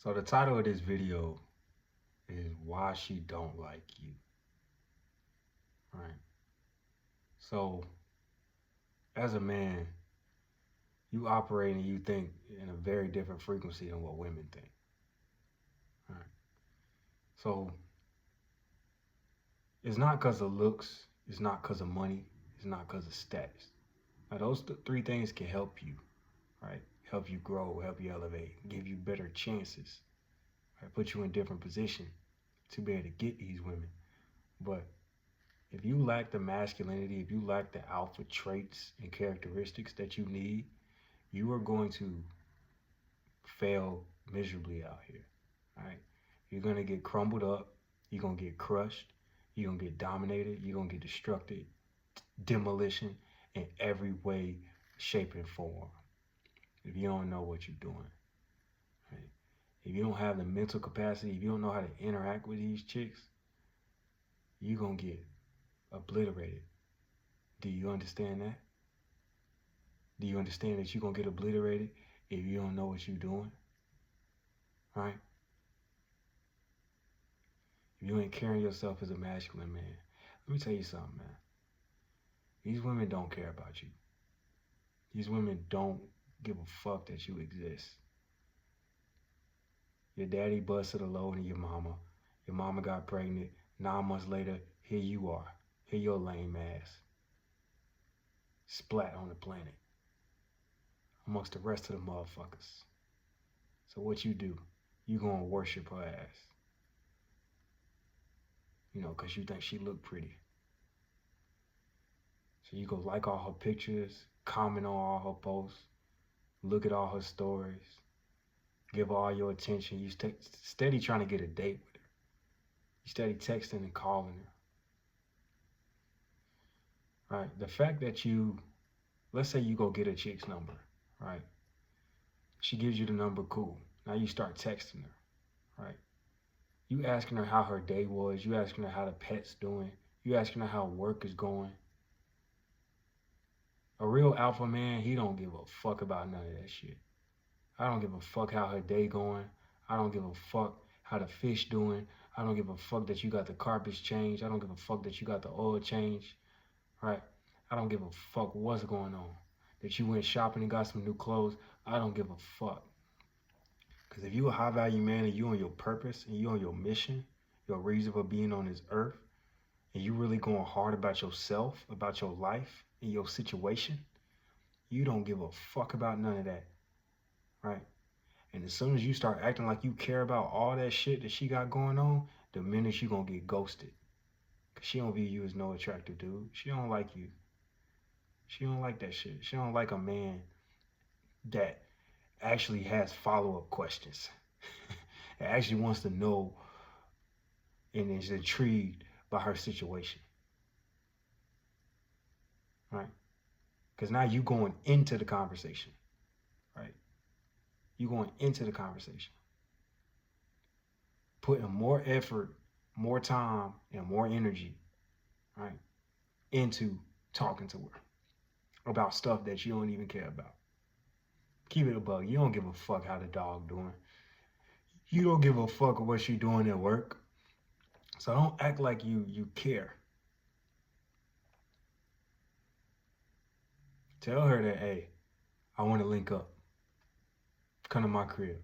So the title of this video is why she don't like you, right? So as a man, you operate and you think in a very different frequency than what women think, right? So it's not because of looks, it's not because of money, it's not because of status. Now those three things can help you, right? Help you grow, help you elevate, give you better chances, right? Put you in different position to be able to get these women. But if you lack the masculinity, if you lack the alpha traits and characteristics that you need, you are going to fail miserably out here. Right? You're gonna get crumbled up, you're gonna get crushed, you're gonna get dominated, you're gonna get destructed, demolition in every way, shape, and form. If you don't know what you're doing. Right? If you don't have the mental capacity, if you don't know how to interact with these chicks, you're gonna get obliterated. Do you understand that? Do you understand that you're gonna get obliterated if you don't know what you're doing? Right? If you ain't carrying yourself as a masculine man, let me tell you something, man. These women don't care about you. These women don't give a fuck that you exist. Your daddy busted a load in your mama. Your mama got pregnant. 9 months later, here you are. Here your lame ass. Splat on the planet. Amongst the rest of the motherfuckers. So what you do? You gonna worship her ass. You know, cause you think she look pretty. So you go like all her pictures, comment on all her posts, look at all her stories, give her all your attention. You steady trying to get a date with her. You steady texting and calling her. Right? The fact that let's say you go get a chick's number, right? She gives you the number, cool. Now you start texting her, right? You asking her how her day was. You asking her how the pet's doing. You asking her how work is going. A real alpha man, he don't give a fuck about none of that shit. I don't give a fuck how her day going. I don't give a fuck how the fish doing. I don't give a fuck that you got the carpets changed. I don't give a fuck that you got the oil changed, right? I don't give a fuck what's going on. That you went shopping and got some new clothes. I don't give a fuck. Because if you a high value man and you on your purpose and you on your mission, your reason for being on this earth, and you really going hard about yourself, about your life and your situation, you don't give a fuck about none of that, right? And as soon as you start acting like you care about all that shit that she got going on, the minute you gonna get ghosted. Cause she don't view you as no attractive dude. She don't like you. She don't like that shit. She don't like a man that actually has follow-up questions. That actually wants to know and is intrigued by her situation. Right? Because now you going into the conversation. Right? You going into the conversation. Putting more effort, more time, and more energy, right, into talking to her about stuff that you don't even care about. Keep it a bug. You don't give a fuck how the dog doing. You don't give a fuck what she doing at work. So don't act like you care. Tell her that, hey, I want to link up. Come to my crib.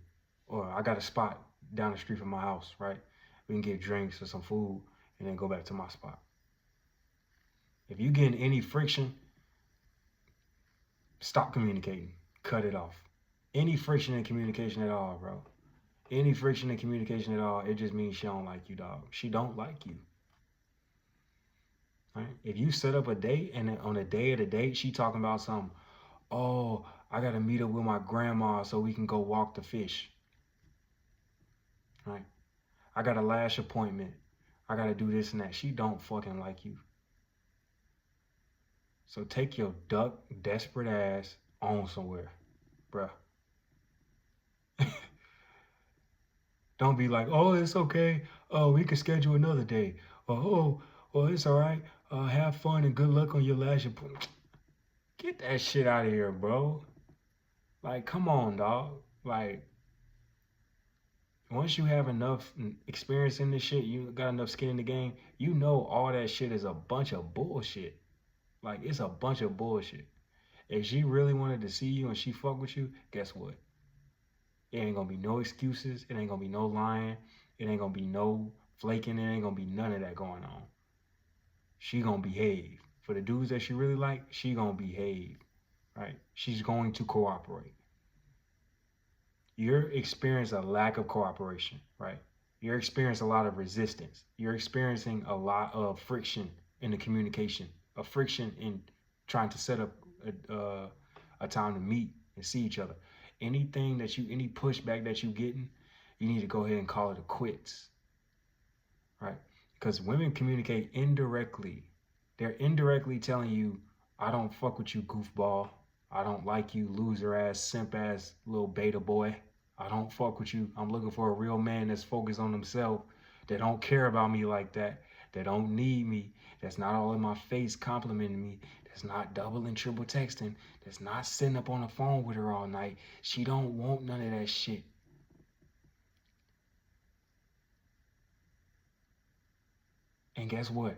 Or I got a spot down the street from my house, right? We can get drinks or some food and then go back to my spot. If you get in any friction, stop communicating. Cut it off. Any friction in communication at all, bro. Any friction in communication at all, it just means she don't like you, dog. She don't like you. Right? If you set up a date and on the day of the date, she talking about something, oh, I gotta meet up with my grandma so we can go walk the fish. Right? I got a lash appointment. I gotta do this and that. She don't fucking like you. So take your duck, desperate ass on somewhere, bruh. Don't be like, oh, it's okay. Oh, we can schedule another day. Oh, well, it's all right. Have fun and good luck on your lash appointment. Get that shit out of here, bro. Like, come on, dog. Like, once you have enough experience in this shit, you got enough skin in the game, you know all that shit is a bunch of bullshit. Like, it's a bunch of bullshit. If she really wanted to see you and she fuck with you, guess what? It ain't gonna be no excuses. It ain't gonna be no lying. It ain't gonna be no flaking. It ain't gonna be none of that going on. She gonna behave. For the dudes that she really like, she gonna behave, right? She's going to cooperate. You're experiencing a lack of cooperation, right? You're experiencing a lot of resistance. You're experiencing a lot of friction in the communication, a friction in trying to set up a time to meet and see each other. Anything that you, any pushback that you're getting, you need to go ahead and call it a quits, right? Because women communicate indirectly. They're indirectly telling you, I don't fuck with you, goofball. I don't like you, loser ass, simp ass, little beta boy. I don't fuck with you. I'm looking for a real man that's focused on himself, that don't care about me like that don't need me, that's not all in my face complimenting me, that's not double and triple texting, that's not sitting up on the phone with her all night. She don't want none of that shit. And guess what?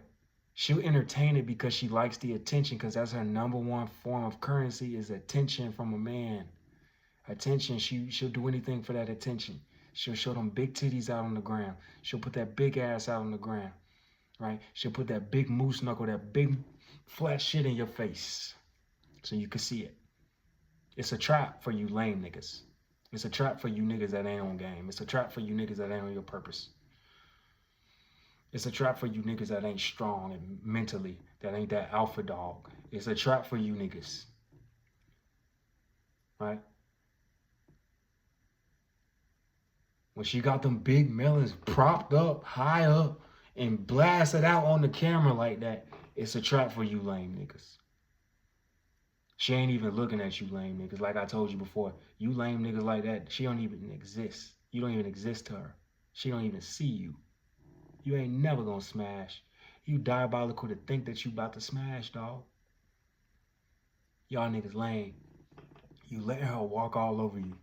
She'll entertain it because she likes the attention, because that's her number one form of currency is attention from a man. Attention, she'll do anything for that attention. She'll show them big titties out on the ground. She'll put that big ass out on the ground, right? She'll put that big moose knuckle, that big flat shit in your face so you can see it. It's a trap for you lame niggas. It's a trap for you niggas that ain't on game. It's a trap for you niggas that ain't on your purpose. It's a trap for you niggas that ain't strong and mentally, that ain't that alpha dog. It's a trap for you niggas, right? When she got them big melons propped up, high up, and blasted out on the camera like that, it's a trap for you lame niggas. She ain't even looking at you lame niggas. Like I told you before, you lame niggas like that, she don't even exist. You don't even exist to her. She don't even see you. You ain't never gonna smash. You diabolical to think that you about to smash, dog. Y'all niggas lame. You let her walk all over you.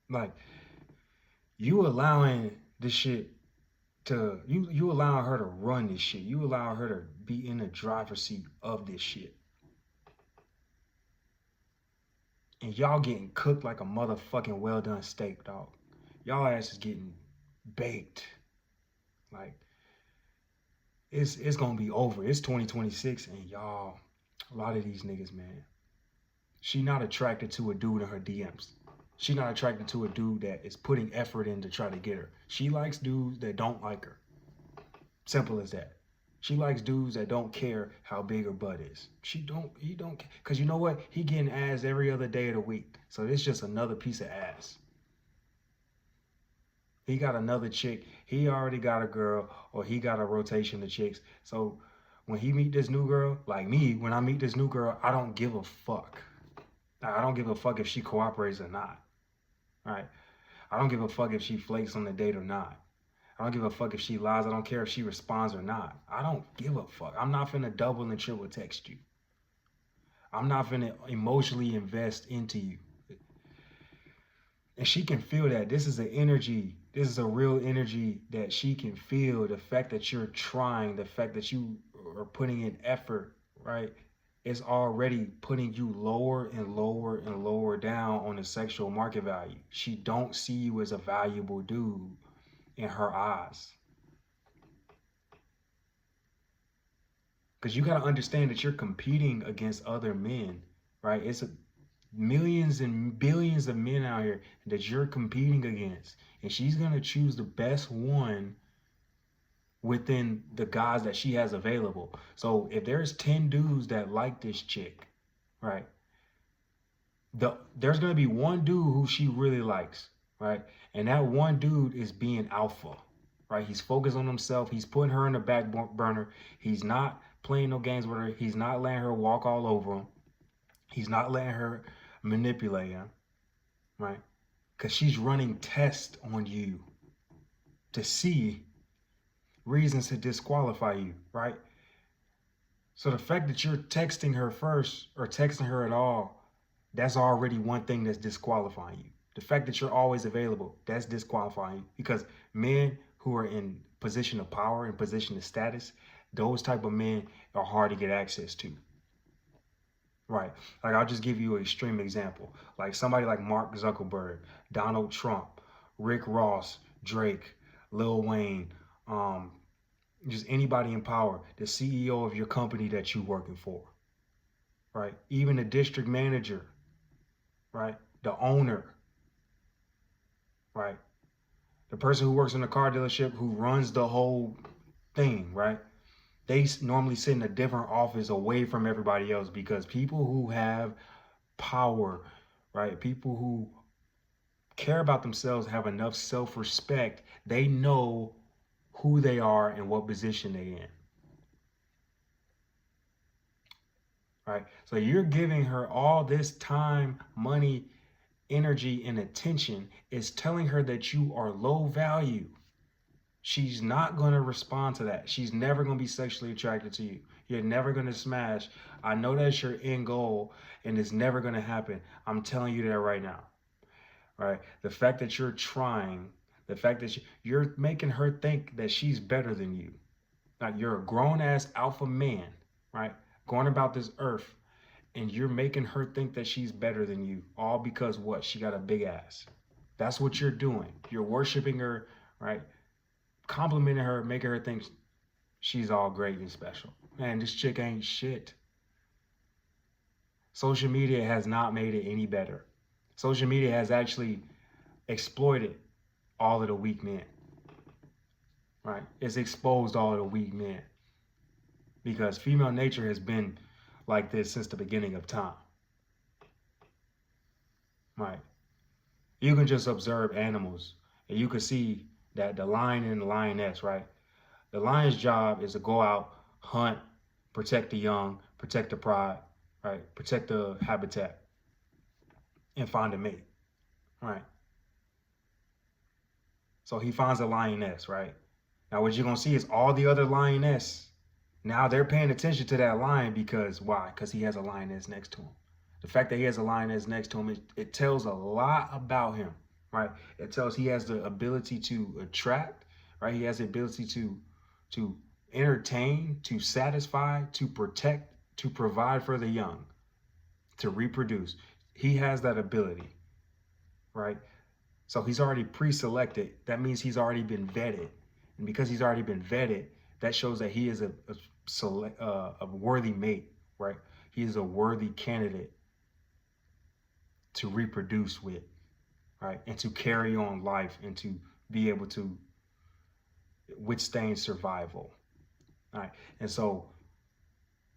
Like, you allowing this shit to, you allowing her to run this shit. You allow her to be in the driver's seat of this shit. And y'all getting cooked like a motherfucking well done steak, dog. Y'all ass is getting baked. Like, it's gonna be over. It's 2026, and y'all, a lot of these niggas, man, she not attracted to a dude in her DMs. She not attracted to a dude that is putting effort in to try to get her. She likes dudes that don't like her. Simple as that. She likes dudes that don't care how big her butt is. He don't, because you know what? He getting ass every other day of the week. So it's just another piece of ass. He got another chick. He already got a girl, or he got a rotation of chicks. So when he meet this new girl, like me, when I meet this new girl, I don't give a fuck. I don't give a fuck if she cooperates or not. Right? I don't give a fuck if she flakes on the date or not. I don't give a fuck if she lies. I don't care if she responds or not. I don't give a fuck. I'm not finna double and triple text you. I'm not finna emotionally invest into you. And she can feel that. This is an energy. This is a real energy that she can feel. The fact that you're trying, the fact that you are putting in effort, right? It's already putting you lower and lower and lower down on the sexual market value. She don't see you as a valuable dude in her eyes. Because you got to understand that you're competing against other men, right? It's millions and billions of men out here that you're competing against. And she's going to choose the best one within the guys that she has available. So if there's 10 dudes that like this chick, right? There's going to be one dude who she really likes, right? And that one dude is being alpha, right? He's focused on himself. He's putting her in the back burner. He's not playing no games with her. He's not letting her walk all over him. He's not letting her manipulate him, right? Because she's running tests on you to see reasons to disqualify you, right? So the fact that you're texting her first or texting her at all, that's already one thing that's disqualifying you. The fact that you're always available, that's disqualifying you, because men who are in position of power and position of status, those type of men are hard to get access to. Right. Like I'll just give you an extreme example. Like somebody like Mark Zuckerberg, Donald Trump, Rick Ross, Drake, Lil Wayne, um, just anybody in power, the CEO of your company that you're working for, right? Even the district manager, right? The owner, right? The person who works in the car dealership who runs the whole thing, right? They normally sit in a different office away from everybody else, because people who have power, right? People who care about themselves, have enough self-respect, they know who they are and what position they in. Right? So you're giving her all this time, money, energy, and attention, is telling her that you are low value. She's not going to respond to that. She's never going to be sexually attracted to you. You're never going to smash. I know that's your end goal, and it's never going to happen. I'm telling you that right now. Right? The fact that you're trying, the fact that you're making her think that she's better than you. Now, you're a grown-ass alpha man, right? Going about this earth, and you're making her think that she's better than you, all because what? She got a big ass. That's what you're doing. You're worshiping her, right? Complimenting her, making her think she's all great and special. Man, this chick ain't shit. Social media has not made it any better. Social media has actually exploited all of the weak men, right? It's exposed all of the weak men, because female nature has been like this since the beginning of time, right? You can just observe animals and you can see that the lion and the lioness, right? The lion's job is to go out, hunt, protect the young, protect the pride, right? Protect the habitat and find a mate, right? So he finds a lioness, right? Now what you're gonna see is all the other lioness, now they're paying attention to that lion, because why? Because he has a lioness next to him. The fact that he has a lioness next to him, it tells a lot about him, right? It tells he has the ability to attract, right? He has the ability to entertain, to satisfy, to protect, to provide for the young, to reproduce. He has that ability, right? So he's already pre-selected. That means he's already been vetted. And because he's already been vetted, that shows that he is a worthy mate, right? He is a worthy candidate to reproduce with, right? And to carry on life and to be able to withstand survival, right? And so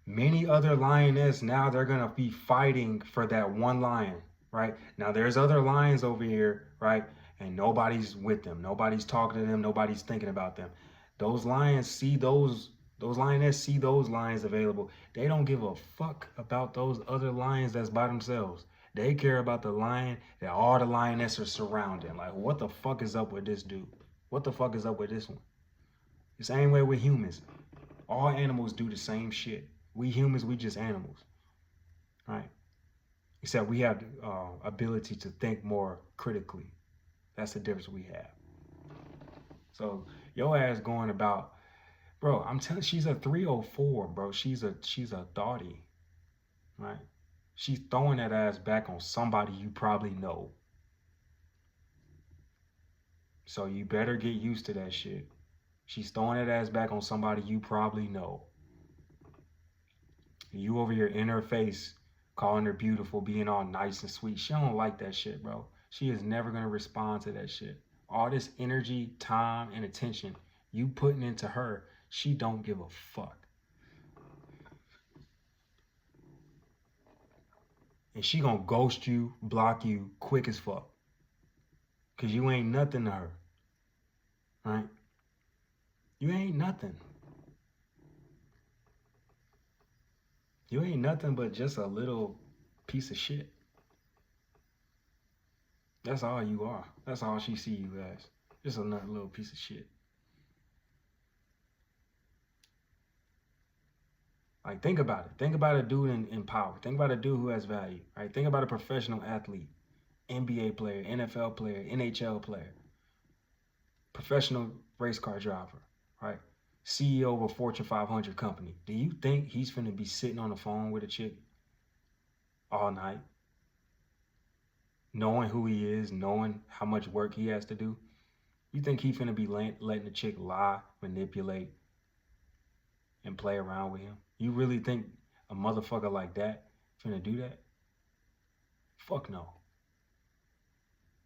many other lioness, now they're going to be fighting for that one lion, right? Now there's other lions over here, right? And nobody's with them. Nobody's talking to them. Nobody's thinking about them. Those lions see those lioness see those lions available. They don't give a fuck about those other lions that's by themselves. They care about the lion that all the lioness are surrounding. Like, what the fuck is up with this dude? What the fuck is up with this one? The same way with humans. All animals do the same shit. We humans, we just animals, right? Except we have the ability to think more critically. That's the difference we have. So your ass going about, bro, I'm telling you, she's a 304, bro. She's a thotty, right? She's throwing that ass back on somebody you probably know. So you better get used to that shit. She's throwing that ass back on somebody you probably know. You over here in her face, calling her beautiful, being all nice and sweet. She don't like that shit, bro. She is never gonna respond to that shit. All this energy, time, and attention you putting into her, she don't give a fuck. And she gonna ghost you, block you quick as fuck. Cause you ain't nothing to her, right? You ain't nothing. You ain't nothing but just a little piece of shit. That's all you are. That's all she see you as. Just another little piece of shit. Like, think about it. Think about a dude in power. Think about a dude who has value, right? Think about a professional athlete, NBA player, NFL player, NHL player, professional race car driver, right? CEO of a Fortune 500 company. Do you think he's finna be sitting on the phone with a chick all night, knowing who he is, knowing how much work he has to do? You think he finna be letting the chick lie, manipulate, and play around with him? You really think a motherfucker like that finna do that? Fuck no.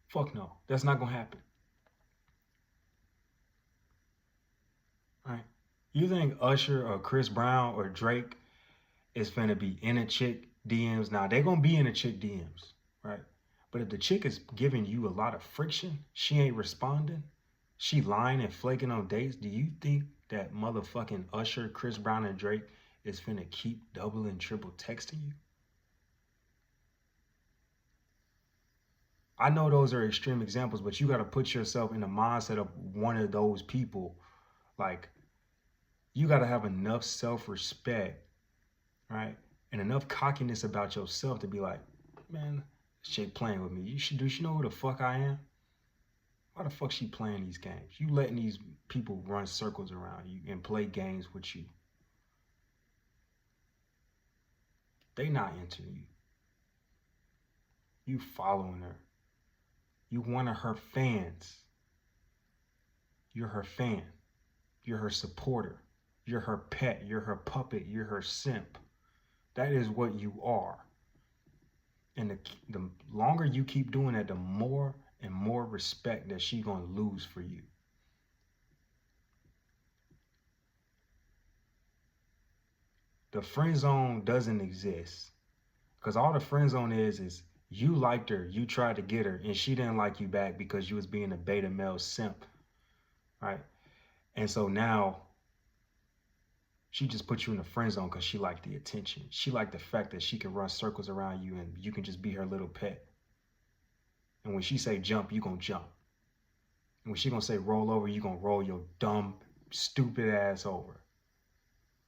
Fuck no. That's not gonna happen. Right? You think Usher or Chris Brown or Drake is finna be in a chick DMs? Now they gonna be in a chick DMs, right? But if the chick is giving you a lot of friction, she ain't responding, she lying and flaking on dates, do you think that motherfucking Usher, Chris Brown, and Drake is finna keep double and triple texting you? I know those are extreme examples, but you gotta put yourself in the mindset of one of those people. Like, you gotta have enough self-respect, right? And enough cockiness about yourself to be like, man, this chick playing with me. Does she know who the fuck I am? Why the fuck she playing these games? You letting these people run circles around you and play games with you. They not into you. You following her. You one of her fans. You're her fan. You're her supporter. You're her pet. You're her puppet. You're her simp. That is what you are. And the longer you keep doing that, the more and more respect that she gonna lose for you. The friend zone doesn't exist, because all the friend zone is you liked her, you tried to get her, and she didn't like you back because you was being a beta male simp, right? And so now she just put you in the friend zone because she liked the attention. She liked the fact that she can run circles around you and you can just be her little pet. And when she say jump, you gonna jump. And when she gonna say roll over, you gonna roll your dumb, stupid ass over.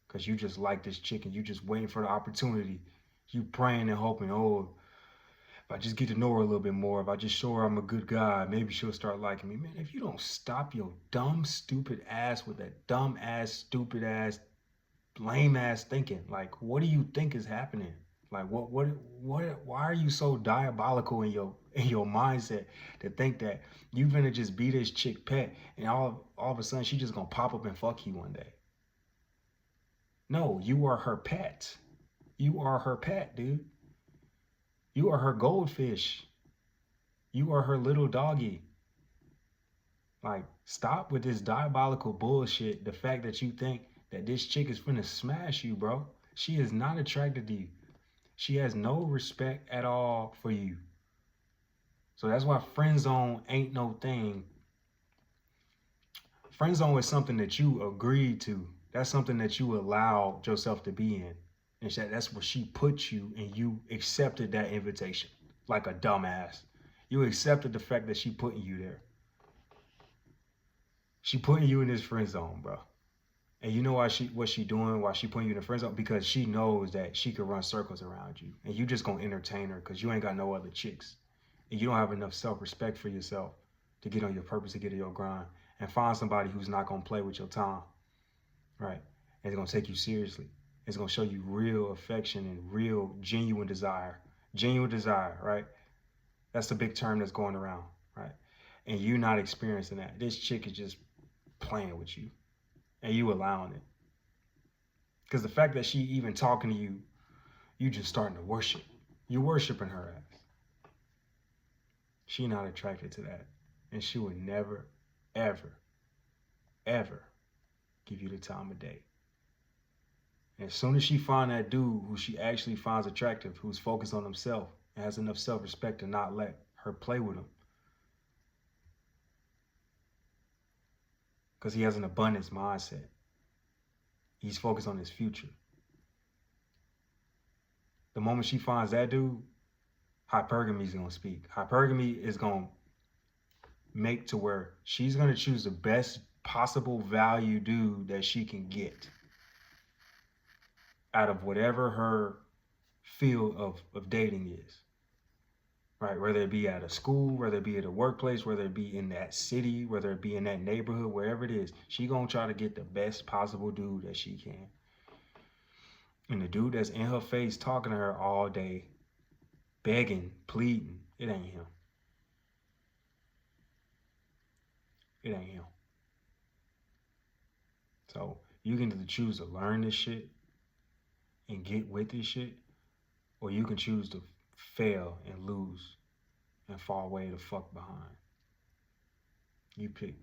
Because you just like this chick and you just waiting for the opportunity. You praying and hoping, oh, if I just get to know her a little bit more, if I just show her I'm a good guy, maybe she'll start liking me. Man, if you don't stop your dumb, stupid ass with that dumb ass, stupid ass, lame ass thinking, like, what do you think is happening? Like, why are you so diabolical in your mindset to think that you gonna just be this chick pet and all of a sudden she just gonna pop up and fuck you one day? No, you are her pet. You are her pet, dude. You are her goldfish. You are her little doggy. Like, stop with this diabolical bullshit. The fact that you think that this chick is finna smash you, bro. She is not attracted to you. She has no respect at all for you. So that's why friend zone ain't no thing. Friend zone is something that you agreed to. That's something that you allowed yourself to be in. And that's where she put you and you accepted that invitation like a dumbass. You accepted the fact that she putting you there. She putting you in this friend zone, bro. And you know why she doing, why she putting you in the friend zone? Because she knows that she could run circles around you. And you just gonna entertain her because you ain't got no other chicks. And you don't have enough self-respect for yourself to get on your purpose, to get on your grind. And find somebody who's not gonna play with your time. Right? And it's gonna take you seriously. It's gonna show you real affection and real genuine desire. Genuine desire, right? That's the big term that's going around, right? And you not experiencing that. This chick is just playing with you. And you allowing it. Because the fact that she even talking to you, you just starting to worship. You're worshiping her ass. She not attracted to that. And she would never, ever, ever give you the time of day. And as soon as she find that dude who she actually finds attractive, who's focused on himself and has enough self-respect to not let her play with him, because he has an abundance mindset. He's focused on his future. The moment she finds that dude, hypergamy is going to speak. Hypergamy is going to make to where she's going to choose the best possible value dude that she can get. out of whatever her field of dating is, right? Whether it be at a school, whether it be at a workplace, whether it be in that city, whether it be in that neighborhood, wherever it is, she gonna try to get the best possible dude that she can. And the dude that's in her face talking to her all day, begging, pleading, it ain't him. It ain't him. So you can either choose to learn this shit and get with this shit, or you can choose to fail and lose and fall way the fuck behind. You pick.